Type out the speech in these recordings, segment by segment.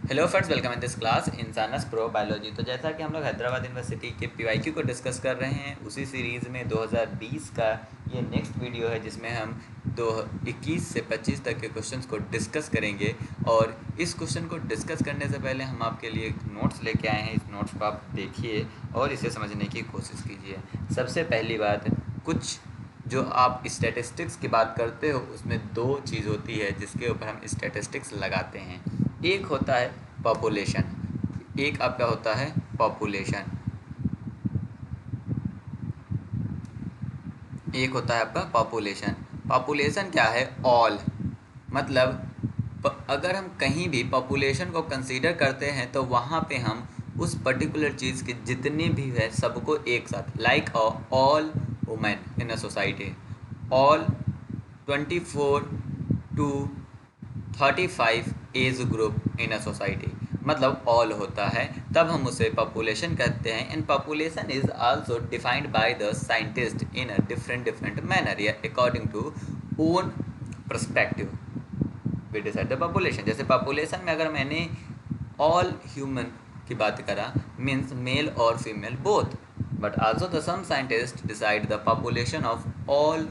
Hello friends, welcome in this class इंसानस प्रो biology. तो जैसा कि हम लोग हैदराबाद यूनिवर्सिटी के पीवाईक्यू को डिस्कस कर रहे हैं, उसी सीरीज़ में 2020 का ये नेक्स्ट वीडियो है जिसमें हम 21 से 25 तक के क्वेश्चंस को डिस्कस करेंगे। और इस क्वेश्चन को डिस्कस करने से पहले हम आपके लिए एक नोट्स लेके आए हैं। इस नोट्स को आप देखिए और इसे समझने की कोशिश कीजिए। सबसे पहली बात, कुछ जो आप स्टैटिस्टिक्स की बात करते हो उसमें दो चीज़ होती है जिसके ऊपर हम स्टैटिस्टिक्स लगाते हैं। एक होता है पॉपुलेशन, एक आपका होता है पॉपुलेशन, एक होता है आपका पॉपुलेशन। पॉपुलेशन क्या है? ऑल, मतलब अगर हम कहीं भी पॉपुलेशन को कंसीडर करते हैं तो वहाँ पे हम उस पर्टिकुलर चीज़ के जितने भी है सबको एक साथ, like all women in a society, all 24 to 35 age group in a society, मतलब ऑल होता है, तब हम उसे पॉपुलेशन कहते हैं। And population is also defined by the scientist in a different manner या according to own perspective we decide the population. जैसे पॉपुलेशन में अगर मैंने ऑल ह्यूमन की बात करा, मीन्स मेल और female both, but also the some scientist decide the population of all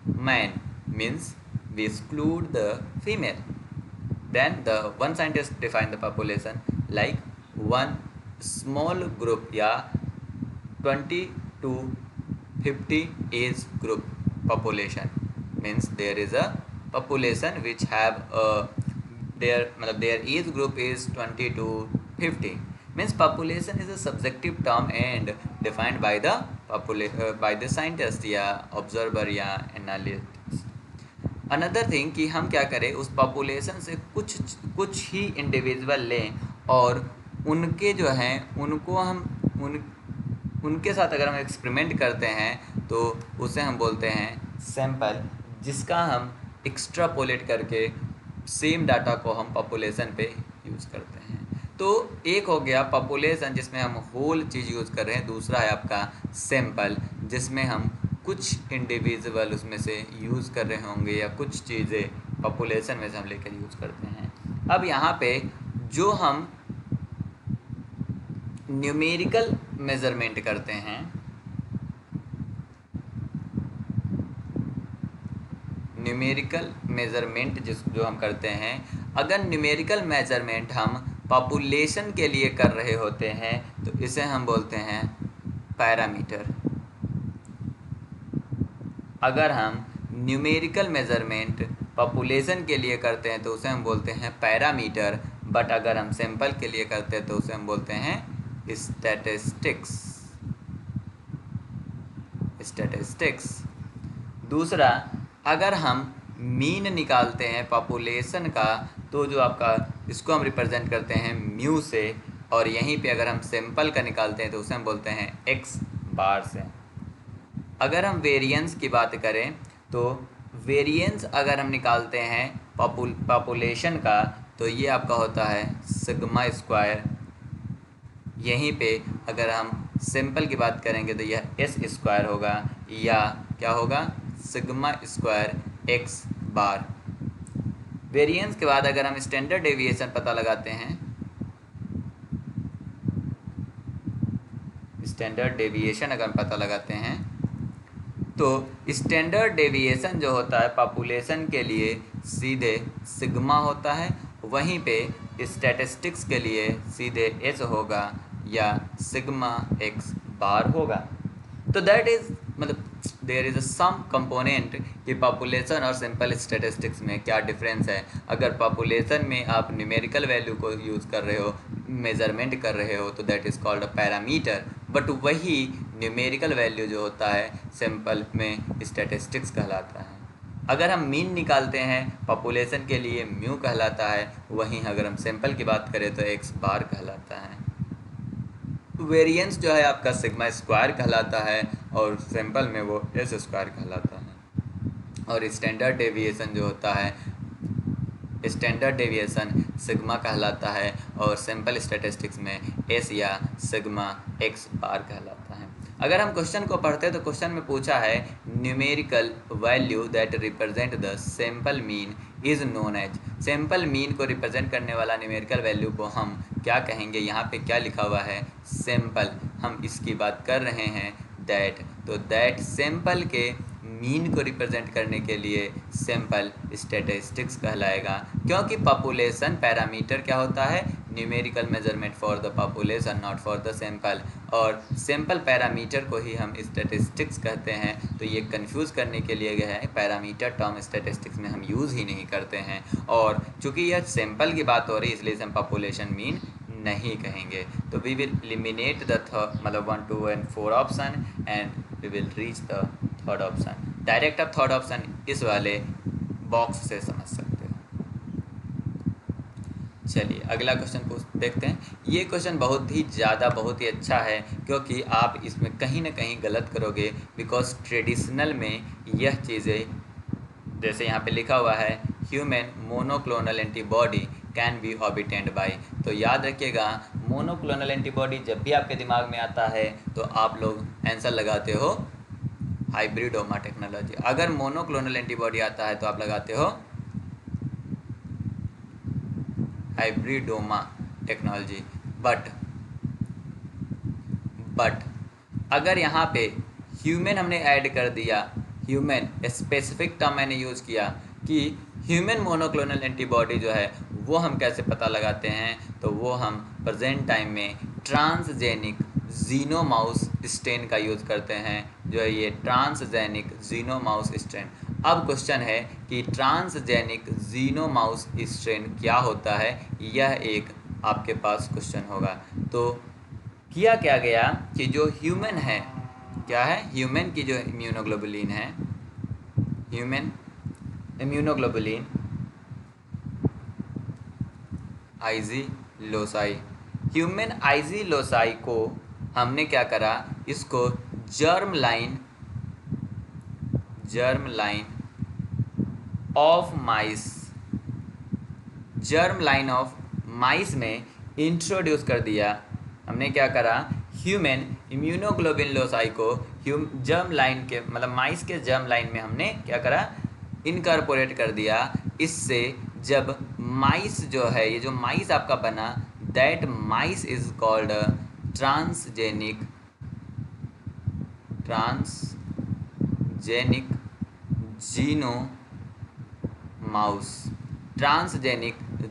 man, means we exclude the female. Then the one scientist defined the population like one small group या 20 to 50 age group population, means there is a population which have their age group is 20 to 50, means population is a subjective term and defined by the by the scientist या observer या analyst. Another thing कि हम क्या करें, उस population से कुछ ही individual लें और उनके जो हैं उनको हम उनके साथ अगर हम एक्सपेरिमेंट करते हैं तो उसे हम बोलते हैं सैंपल, जिसका हम एक्स्ट्रापोलेट करके सेम डाटा को हम पॉपुलेशन पे यूज़ करते हैं। तो एक हो गया पॉपुलेशन जिसमें हम होल चीज़ यूज़ कर रहे हैं, दूसरा है आपका सैंपल जिसमें हम कुछ इंडिविजुअल उसमें से यूज़ कर रहे होंगे या कुछ चीज़ें पॉपुलेशन में से हम लेकर यूज़ करते हैं। अब यहाँ पे जो हम न्यूमेरिकल मेज़रमेंट करते हैं, न्यूमेरिकल मेज़रमेंट जो हम करते हैं, अगर न्यूमेरिकल मेज़रमेंट हम पॉपुलेशन के लिए कर रहे होते हैं तो इसे हम बोलते हैं पैरामीटर। अगर हम न्यूमेरिकल मेज़रमेंट पॉपुलेशन के लिए करते हैं तो उसे हम बोलते हैं पैरामीटर, बट अगर हम सैंपल के लिए करते हैं तो उसे हम बोलते हैं स्टैटिस्टिक्स। दूसरा, अगर हम मीन निकालते हैं पॉपुलेशन का तो जो आपका इसको हम रिप्रेजेंट करते हैं म्यू से, और यहीं पे अगर हम सैंपल का निकालते हैं तो उसे हम बोलते हैं एक्स बार से। अगर हम वेरिएंस की बात करें तो वेरिएंस अगर हम निकालते हैं पॉपुलेशन का तो ये आपका होता है सिग्मा स्क्वायर। यहीं पे अगर हम सिंपल की बात करेंगे तो यह एस स्क्वायर होगा, या क्या होगा, सिग्मा स्क्वायर एक्स बार। वेरिएंस के बाद अगर हम स्टैंडर्ड डेविएशन पता लगाते हैं, स्टैंडर्ड डेविएशन अगर हम पता लगाते हैं तो स्टैंडर्ड डेविएशन जो होता है पॉपुलेशन के लिए सीधे सिग्मा होता है, वहीं पे स्टैटिस्टिक्स के लिए सीधे एस होगा या सिग्मा एक्स बार होगा। तो दैट इज़ मतलब देयर इज़ सम कंपोनेंट कि पॉपुलेशन और सिंपल स्टैटिस्टिक्स में क्या डिफरेंस है। अगर पॉपुलेशन में आप न्यूमेरिकल वैल्यू को यूज़ कर रहे हो, मेज़रमेंट कर रहे हो, तो that is called a parameter, but वही न्यूमेरिकल वैल्यू जो होता है सिंपल में स्टैटिस्टिक्स कहलाता है। अगर हम मीन निकालते हैं पॉपुलेशन के लिए म्यू कहलाता है, वहीं अगर हम सैंपल की बात करें तो एक्स बार कहलाता है। वेरिएंस जो है आपका सिग्मा स्क्वायर कहलाता है और सैंपल में वो एस स्क्वायर कहलाता है। और स्टैंडर्ड डेविएशन जो होता है, स्टैंडर्ड डेविएशन सिग्मा कहलाता है और सैंपल स्टैटिस्टिक्स में एस या सिग्मा एक्स बार कहलाता है। अगर हम क्वेश्चन को पढ़ते हैं तो क्वेश्चन में पूछा है numerical value that represent the sample mean is known as simple mean को रिप्रेजेंट करने वाला न्यूमेरिकल वैल्यू को हम क्या कहेंगे, यहाँ पे क्या लिखा हुआ है, सिंपल, हम इसकी बात कर रहे हैं दैट, तो दैट सिंपल के मीन को रिप्रेजेंट करने के लिए सिंपल स्टैटिस्टिक्स कहलाएगा, क्योंकि पॉपुलेशन पैरामीटर क्या होता है, numerical measurement for the population not for the simple, और सिंपल पैरामीटर को ही हम स्टैटिस्टिक्स कहते हैं। तो ये कंफ्यूज करने के लिए गया है, पैरामीटर टर्म स्टैटिस्टिक्स में हम यूज़ ही नहीं करते हैं, और चूँकि यह सिंपल की बात हो रही है इसलिए हम पॉपुलेशन मीन नहीं कहेंगे। तो वी विल एलिमिनेट द मतलब 1 2 and 4 option and we will reach the third option. Direct आप थर्ड ऑप्शन इस वाले बॉक्स से समझ सकते हो। चलिए अगला क्वेश्चन देखते हैं। ये क्वेश्चन बहुत ही ज़्यादा बहुत ही अच्छा है, क्योंकि आप इसमें कहीं ना कहीं गलत करोगे, बिकॉज ट्रेडिशनल में यह चीज़ें जैसे यहाँ पे लिखा हुआ है human monoclonal antibody can be obtained by, तो याद रखिएगा मोनोक्लोनल एंटीबॉडी जब भी आपके दिमाग में आता है तो आप लोग आंसर लगाते हो हाइब्रिडोमा टेक्नोलॉजी। अगर मोनोक्लोनल एंटीबॉडी आता है तो आप लगाते हो हाइब्रिडोमा टेक्नोलॉजी। बट अगर यहाँ पे ह्यूमन हमने ऐड कर दिया, ह्यूमन स्पेसिफिक टर्म मैंने यूज़ किया कि ह्यूमन मोनोक्लोनल एंटीबॉडी जो है वो हम कैसे पता लगाते हैं, तो वो हम प्रेजेंट टाइम में ट्रांसजेनिक जीनोमाउस स्ट्रेन का यूज़ करते हैं, जो है ये ट्रांसजेनिक जीनोमाउस स्ट्रेन। अब क्वेश्चन है कि ट्रांसजेनिक जीनोमाउस स्ट्रेन क्या होता है, यह एक आपके पास क्वेश्चन होगा। तो किया क्या गया कि जो ह्यूमन है, क्या है, ह्यूमन की जो इम्यूनोग्लोबुलिन है, human immunoglobulin IG loci, human IG loci को हमने क्या करा, इसको germ line of mice, germ line of mice में इंट्रोड्यूस कर दिया। हमने क्या करा, ह्यूमन इम्यूनोग्लोबिन लोसाई को जर्म लाइन के मतलब माइस के जर्म लाइन में हमने क्या करा, इनकॉर्पोरेट कर दिया। इससे जब माइस जो है, ये जो माइस आपका बना, that mice is called transgenic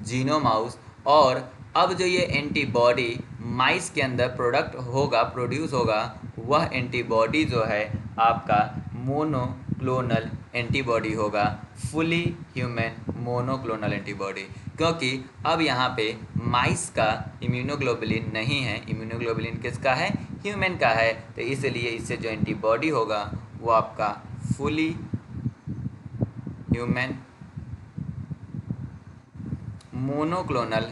जीनो माउस। और अब जो ये एंटीबॉडी माइस के अंदर प्रोड्यूस होगा, वह एंटीबॉडी जो है आपका मोनोक्लोनल एंटीबॉडी होगा, फुली ह्यूमन मोनोक्लोनल एंटीबॉडी, क्योंकि अब यहाँ पे माइस का इम्यूनोग्लोबुलिन नहीं है, इम्यूनोग्लोबुलिन किसका है, ह्यूमन का है, तो इसलिए इससे जो एंटीबॉडी होगा वो आपका फुली ह्यूमन मोनोक्लोनल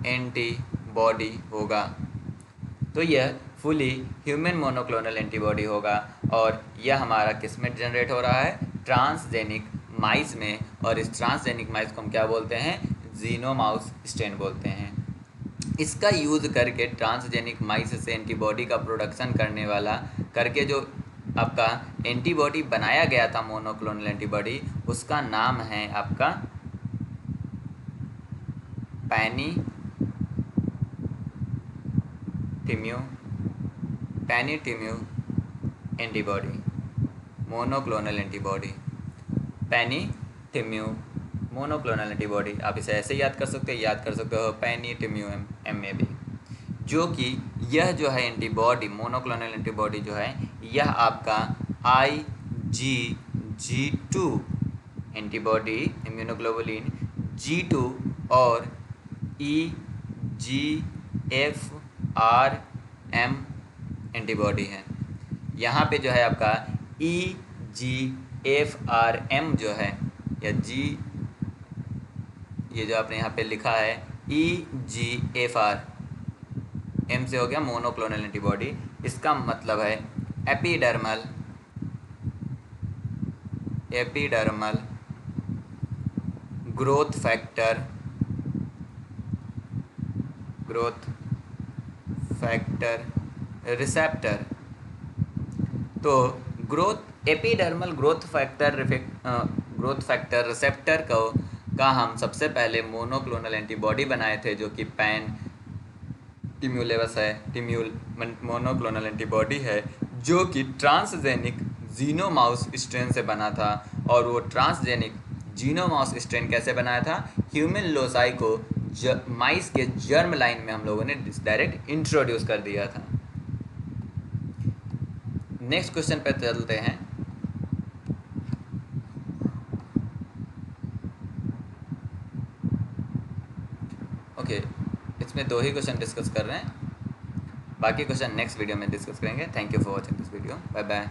एंटीबॉडी होगा। तो यह फुली ह्यूमन मोनोक्लोनल एंटीबॉडी होगा, और यह हमारा किस में जनरेट हो रहा है, ट्रांसजेनिक माइस में, और इस ट्रांसजेनिक माइस को हम क्या बोलते हैं, जीनोमाउस स्ट्रेन बोलते हैं। इसका यूज़ करके ट्रांसजेनिक माइस से एंटीबॉडी का प्रोडक्शन करके जो आपका एंटीबॉडी बनाया गया था मोनोक्लोनल एंटीबॉडी, उसका नाम है आपका panitumumab antibody, monoclonal antibody, panitumumab monoclonal antibody. आप इसे ऐसे याद कर सकते हो पैनीटिम्यू MAB, जो कि यह जो है एंटीबॉडी मोनोक्लोनल एंटीबॉडी जो है, यह आपका IgG2 एंटीबॉडी इम्यूनोग्लोबुलिन G2 और EGFRM एंटीबॉडी है। यहाँ पे जो है आपका EGFRM जो है, या ये जो आपने यहाँ पे लिखा है EGFR, से हो गया मोनोक्लोनल एंटीबॉडी। इसका मतलब है एपिडर्मल ग्रोथ फैक्टर रिसेप्टर। तो growth epidermal growth factor receptor का हम सबसे पहले मोनोक्लोनल एंटीबॉडी बनाए थे, जो कि पैन टिम्यूलेवस है, मोनोक्लोनल एंटीबॉडी है, जो कि ट्रांसजेनिक जीनोमाउस स्ट्रेन से बना था। और वो ट्रांसजेनिक जीनोमाउस स्ट्रेन कैसे बनाया था? ह्यूमन लोसाई को माइस के जर्म लाइन में हम लोगों ने डायरेक्ट इंट्रोड्यूस कर दिया था। नेक्स्ट क्वेश्चन पे चलते हैं। ओके, इसमें 2 ही क्वेश्चन डिस्कस कर रहे हैं, बाकी क्वेश्चन नेक्स्ट वीडियो में डिस्कस करेंगे। Thank you for watching this video, bye bye.